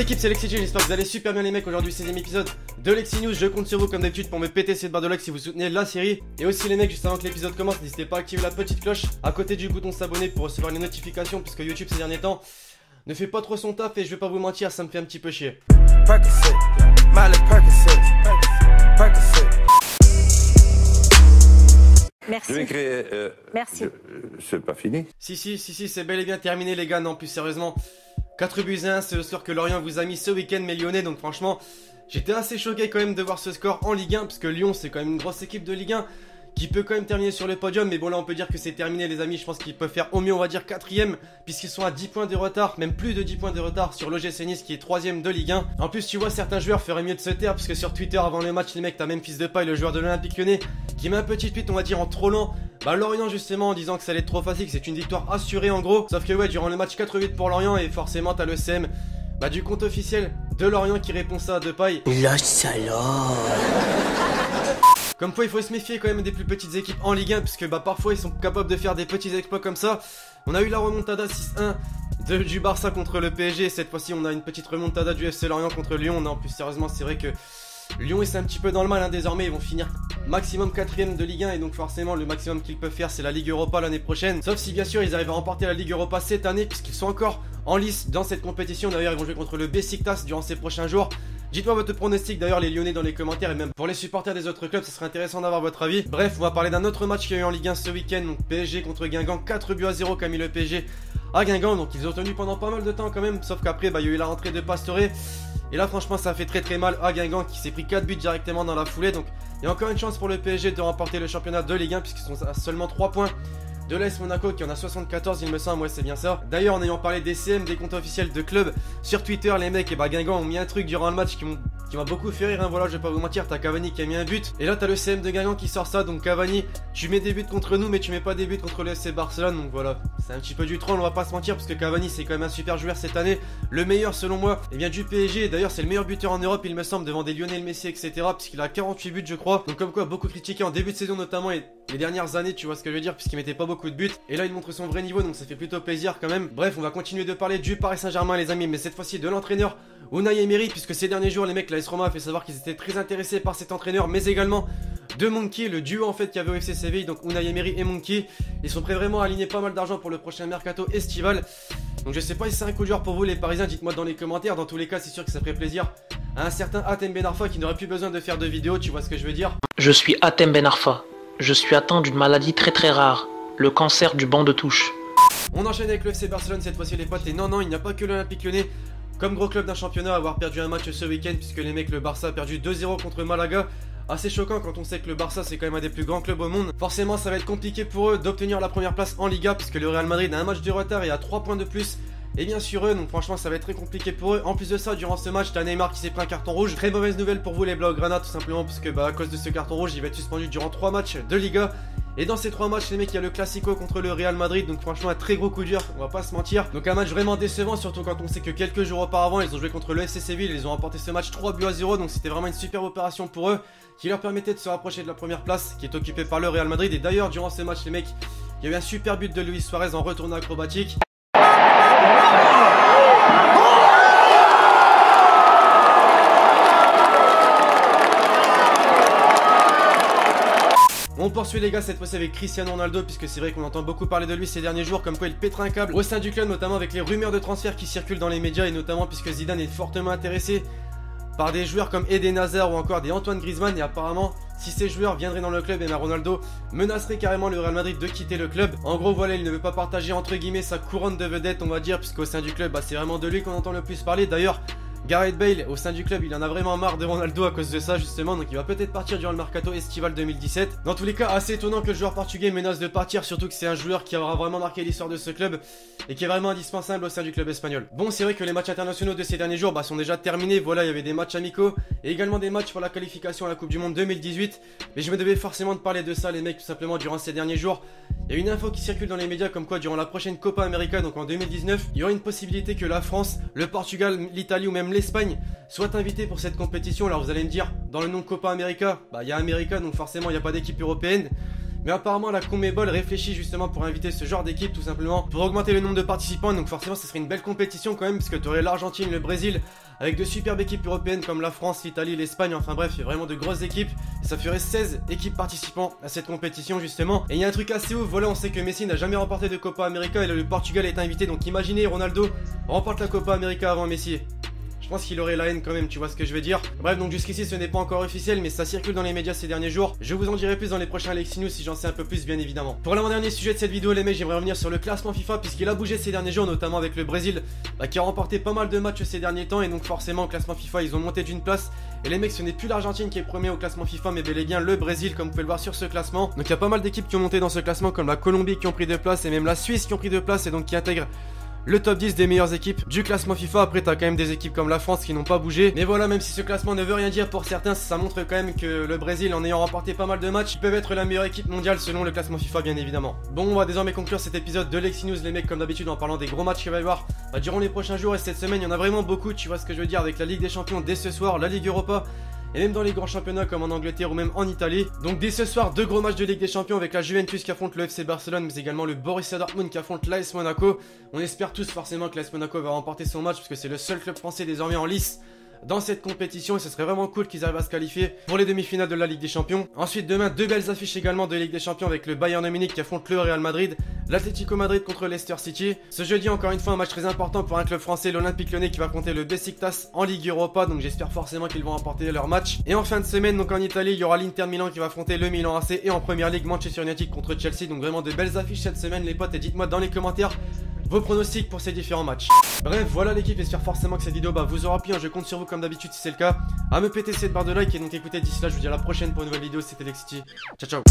l'équipe, c'est Lexi G, j'espère que vous allez super bien les mecs. Aujourd'hui 16ème épisode de Lexi News. Je compte sur vous comme d'habitude pour me péter cette barre de like si vous soutenez la série. Et aussi les mecs, juste avant que l'épisode commence, n'hésitez pas à activer la petite cloche à côté du bouton s'abonner pour recevoir les notifications, puisque YouTube ces derniers temps ne fait pas trop son taf et je vais pas vous mentir, ça me fait un petit peu chier. Merci. Je vais créer. Merci. C'est pas fini. Si, c'est bel et bien terminé les gars. Non, plus sérieusement, 4 buts à 1, c'est le score que Lorient vous a mis ce week-end, mes Lyonnais. Donc franchement, j'étais assez choqué quand même de voir ce score en Ligue 1, parce que Lyon c'est quand même une grosse équipe de Ligue 1 qui peut quand même terminer sur le podium. Mais bon, là on peut dire que c'est terminé les amis. Je pense qu'ils peuvent faire au mieux, on va dire 4ème, puisqu'ils sont à 10 points de retard, même plus de 10 points de retard sur l'OGC Nice qui est 3ème de Ligue 1. En plus tu vois, certains joueurs feraient mieux de se taire, parce que sur Twitter avant le match les mecs, t'as même Fils de Paille, le joueur de l'Olympique Lyonnais, qui met un petit tweet on va dire en trollant Lorient justement, en disant que ça allait être trop facile, que c'est une victoire assurée en gros. Sauf que ouais, durant le match 4-8 pour Lorient, et forcément t'as le CM du compte officiel de Lorient qui répond ça à Depay. La salope. Comme quoi il faut se méfier quand même des plus petites équipes en Ligue 1, puisque parfois ils sont capables de faire des petits exploits comme ça. On a eu la remontada 6-1 du Barça contre le PSG. Cette fois-ci on a une petite remontada du FC Lorient contre Lyon. Non, en plus sérieusement c'est vrai que Lyon est un petit peu dans le mal désormais. Ils vont finir maximum 4ème de Ligue 1, et donc forcément le maximum qu'ils peuvent faire c'est la Ligue Europa l'année prochaine. Sauf si bien sûr ils arrivent à remporter la Ligue Europa cette année, puisqu'ils sont encore en lice dans cette compétition. D'ailleurs ils vont jouer contre le Beşiktaş durant ces prochains jours. Dites-moi votre pronostic d'ailleurs les Lyonnais dans les commentaires, et même pour les supporters des autres clubs, ça serait intéressant d'avoir votre avis. Bref, on va parler d'un autre match qu'il y a eu en Ligue 1 ce week-end, donc PSG contre Guingamp, 4 buts à 0 qu'a mis le PSG à Guingamp. Donc ils ont tenu pendant pas mal de temps quand même, sauf qu'après il y a eu la rentrée de Pastore. Et là franchement ça fait très mal à Guingamp qui s'est pris 4 buts directement dans la foulée. Donc il y a encore une chance pour le PSG de remporter le championnat de Ligue 1, puisqu'ils sont à seulement 3 points de l'AS Monaco qui en a 74 il me semble, ouais c'est bien ça. D'ailleurs en ayant parlé des CM, des comptes officiels de clubs sur Twitter, les mecs, et Guingamp ont mis un truc durant le match qui m'a beaucoup fait rire, voilà, je vais pas vous mentir. T'as Cavani qui a mis un but, et là t'as le CM de Guingamp qui sort ça. Donc Cavani, tu mets des buts contre nous mais tu mets pas des buts contre le FC Barcelone. Donc voilà, c'est un petit peu du troll, on va pas se mentir, parce que Cavani c'est quand même un super joueur cette année, le meilleur selon moi et bien du PSG. D'ailleurs c'est le meilleur buteur en Europe il me semble, devant des Lionel Messi etc, puisqu'il a 48 buts je crois. Donc comme quoi beaucoup critiqué en début de saison notamment, et les dernières années, tu vois ce que je veux dire, puisqu'il mettait pas beaucoup de buts. Et là il montre son vrai niveau, donc ça fait plutôt plaisir quand même. Bref, on va continuer de parler du Paris Saint-Germain les amis, mais cette fois-ci de l'entraîneur Unai Emery, puisque ces derniers jours les mecs, la AS Roma a fait savoir qu'ils étaient très intéressés par cet entraîneur, mais également de Monkey, le duo en fait qu'il y avait au FC Séville. Donc Unai Emery et Monkey, ils sont prêts vraiment à aligner pas mal d'argent pour le prochain mercato estival. Donc je sais pas si c'est un coup de joueur pour vous les Parisiens, dites-moi dans les commentaires. Dans tous les cas c'est sûr que ça ferait plaisir à un certain Hatem Ben Arfa qui n'aurait plus besoin de faire de vidéos, tu vois ce que je veux dire. Je suis Hatem Ben Arfa. Je suis atteint d'une maladie très rare, le cancer du banc de touche. On enchaîne avec le FC Barcelone cette fois-ci les potes, et non il n'y a pas que l'Olympique Lyonnais comme gros club d'un championnat à avoir perdu un match ce week-end, puisque les mecs, le Barça a perdu 2-0 contre Malaga. Assez choquant quand on sait que le Barça c'est quand même un des plus grands clubs au monde. Forcément ça va être compliqué pour eux d'obtenir la première place en Liga, puisque le Real Madrid a un match de retard et a 3 points de plus et bien sûr eux, donc franchement ça va être très compliqué pour eux. En plus de ça, durant ce match t'as Neymar qui s'est pris un carton rouge. Très mauvaise nouvelle pour vous les Blaugrana, tout simplement parce que à cause de ce carton rouge il va être suspendu durant 3 matchs de Liga. Et dans ces 3 matchs les mecs, il y a le Classico contre le Real Madrid, donc franchement un très gros coup dur, on va pas se mentir. Donc un match vraiment décevant, surtout quand on sait que quelques jours auparavant ils ont joué contre le FC Séville, ils ont remporté ce match 3 buts à 0. Donc c'était vraiment une super opération pour eux, qui leur permettait de se rapprocher de la première place qui est occupée par le Real Madrid. Et d'ailleurs durant ce match les mecs, il y a eu un super but de Luis Suarez en retourné acrobatique. On poursuit les gars cette fois-ci avec Cristiano Ronaldo, puisque c'est vrai qu'on entend beaucoup parler de lui ces derniers jours, comme quoi il pètera un câble au sein du club, notamment avec les rumeurs de transfert qui circulent dans les médias, et notamment puisque Zidane est fortement intéressé par des joueurs comme Eden Hazard ou encore des Antoine Griezmann. Et apparemment si ces joueurs viendraient dans le club, et Ronaldo menacerait carrément le Real Madrid de quitter le club. En gros voilà, il ne veut pas partager entre guillemets sa couronne de vedette on va dire, puisqu'au sein du club c'est vraiment de lui qu'on entend le plus parler. D'ailleurs Gareth Bale au sein du club il en a vraiment marre de Ronaldo à cause de ça justement, donc il va peut-être partir durant le mercato estival 2017. Dans tous les cas assez étonnant que le joueur portugais menace de partir, surtout que c'est un joueur qui aura vraiment marqué l'histoire de ce club et qui est vraiment indispensable au sein du club espagnol. Bon, c'est vrai que les matchs internationaux de ces derniers jours sont déjà terminés, voilà, il y avait des matchs amicaux et également des matchs pour la qualification à la Coupe du Monde 2018, mais je me devais forcément de parler de ça les mecs, tout simplement durant ces derniers jours. Il y a une info qui circule dans les médias comme quoi durant la prochaine Copa América, donc en 2019, il y aura une possibilité que la France, le Portugal, l'Italie ou même l'Espagne soient invités pour cette compétition. Alors vous allez me dire, dans le nom Copa América, il y a América, donc forcément il n'y a pas d'équipe européenne. Mais apparemment la Conmebol réfléchit justement pour inviter ce genre d'équipe, tout simplement pour augmenter le nombre de participants. Donc forcément ce serait une belle compétition quand même, parce que tu aurais l'Argentine, le Brésil, avec de superbes équipes européennes comme la France, l'Italie, l'Espagne, enfin bref, il y a vraiment de grosses équipes. Et ça ferait 16 équipes participant à cette compétition justement. Et il y a un truc assez ouf, voilà, on sait que Messi n'a jamais remporté de Copa América et là le Portugal est invité, donc imaginez Ronaldo remporte la Copa América avant Messi. Je pense qu'il aurait la haine quand même, tu vois ce que je veux dire. Bref, donc jusqu'ici ce n'est pas encore officiel, mais ça circule dans les médias ces derniers jours. Je vous en dirai plus dans les prochains Alexis News si j'en sais un peu plus, bien évidemment. Pour l'avant-dernier sujet de cette vidéo, les mecs, j'aimerais revenir sur le classement FIFA, puisqu'il a bougé ces derniers jours, notamment avec le Brésil, qui a remporté pas mal de matchs ces derniers temps, et donc forcément au classement FIFA ils ont monté d'une place. Et les mecs, ce n'est plus l'Argentine qui est premier au classement FIFA, mais bel et bien le Brésil, comme vous pouvez le voir sur ce classement. Donc il y a pas mal d'équipes qui ont monté dans ce classement, comme la Colombie qui ont pris 2 places, et même la Suisse qui ont pris 2 places, et donc qui intègrent le top 10 des meilleures équipes du classement FIFA. Après t'as quand même des équipes comme la France qui n'ont pas bougé. Mais voilà, même si ce classement ne veut rien dire pour certains, ça montre quand même que le Brésil, en ayant remporté pas mal de matchs, ils peuvent être la meilleure équipe mondiale selon le classement FIFA, bien évidemment. Bon, on va désormais conclure cet épisode de Lexi News, les mecs, comme d'habitude, en parlant des gros matchs qu'il va y avoir durant les prochains jours. Et cette semaine, il y en a vraiment beaucoup, tu vois ce que je veux dire, avec la Ligue des Champions dès ce soir, la Ligue Europa, et même dans les grands championnats comme en Angleterre ou même en Italie. Donc dès ce soir, 2 gros matchs de Ligue des Champions avec la Juventus qui affronte le FC Barcelone, mais également le Borussia Dortmund qui affronte l'AS Monaco. On espère tous forcément que l'AS Monaco va remporter son match, parce que c'est le seul club français désormais en lice dans cette compétition, et ce serait vraiment cool qu'ils arrivent à se qualifier pour les demi-finales de la Ligue des Champions. Ensuite demain, 2 belles affiches également de Ligue des Champions avec le Bayern de Munich qui affronte le Real Madrid, l'Atlético Madrid contre Leicester City. Ce jeudi, encore une fois, un match très important pour un club français, l'Olympique Lyonnais qui va affronter le Besiktas en Ligue Europa, donc j'espère forcément qu'ils vont remporter leur match. Et en fin de semaine, donc en Italie, il y aura l'Inter Milan qui va affronter le Milan AC, et en première ligue, Manchester United contre Chelsea. Donc vraiment de belles affiches cette semaine les potes, et dites-moi dans les commentaires vos pronostics pour ces différents matchs. Bref, voilà l'équipe, j'espère forcément que cette vidéo vous aura plu, je compte sur vous comme d'habitude si c'est le cas, à me péter cette barre de like, et donc écoutez, d'ici là je vous dis à la prochaine pour une nouvelle vidéo, c'était Lexity, ciao ciao.